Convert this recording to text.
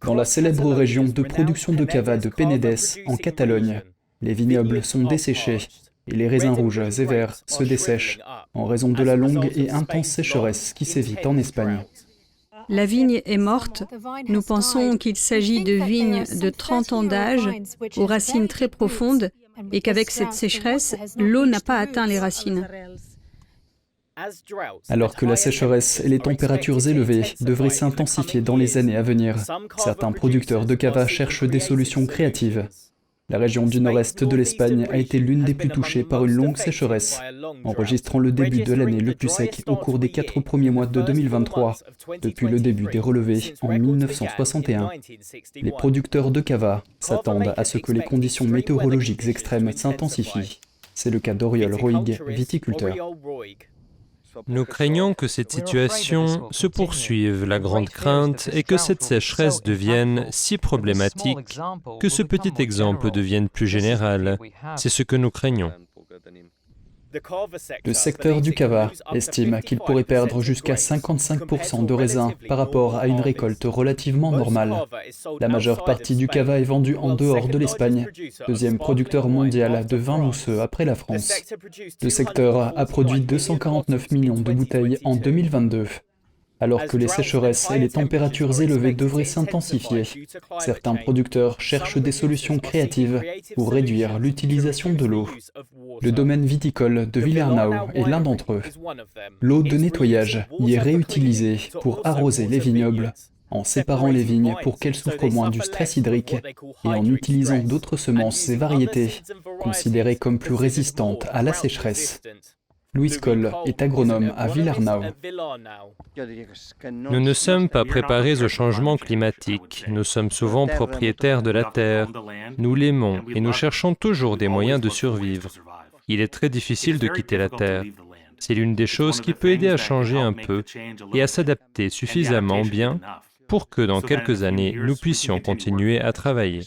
Dans la célèbre région de production de cava de Penedès, en Catalogne, les vignobles sont desséchés et les raisins rouges et verts se dessèchent en raison de la longue et intense sécheresse qui sévit en Espagne. La vigne est morte. Nous pensons qu'il s'agit de vignes de 30 ans d'âge, aux racines très profondes, et qu'avec cette sécheresse, l'eau n'a pas atteint les racines. Alors que la sécheresse et les températures élevées devraient s'intensifier dans les années à venir, certains producteurs de cava cherchent des solutions créatives. La région du nord-est de l'Espagne a été l'une des plus touchées par une longue sécheresse, enregistrant le début de l'année le plus sec au cours des 4 premiers mois de 2023, depuis le début des relevés en 1961. Les producteurs de cava s'attendent à ce que les conditions météorologiques extrêmes s'intensifient. C'est le cas d'Oriol Roig, viticulteur. Nous craignons que cette situation se poursuive. La grande crainte est que cette sécheresse devienne si problématique que ce petit exemple devienne plus général. C'est ce que nous craignons. Le secteur du cava estime qu'il pourrait perdre jusqu'à 55% de raisins par rapport à une récolte relativement normale. La majeure partie du cava est vendue en dehors de l'Espagne, deuxième producteur mondial de vin mousseux après la France. Le secteur a produit 249 millions de bouteilles en 2022. Alors que les sécheresses et les températures élevées devraient s'intensifier, certains producteurs cherchent des solutions créatives pour réduire l'utilisation de l'eau. Le domaine viticole de Villarnau est l'un d'entre eux. L'eau de nettoyage y est réutilisée pour arroser les vignobles, en séparant les vignes pour qu'elles souffrent moins du stress hydrique et en utilisant d'autres semences et variétés considérées comme plus résistantes à la sécheresse. Louis Coll est agronome à Villarnau. Nous ne sommes pas préparés au changement climatique. Nous sommes souvent propriétaires de la terre. Nous l'aimons et nous cherchons toujours des moyens de survivre. Il est très difficile de quitter la terre. C'est l'une des choses qui peut aider à changer un peu et à s'adapter suffisamment bien pour que dans quelques années, nous puissions continuer à travailler.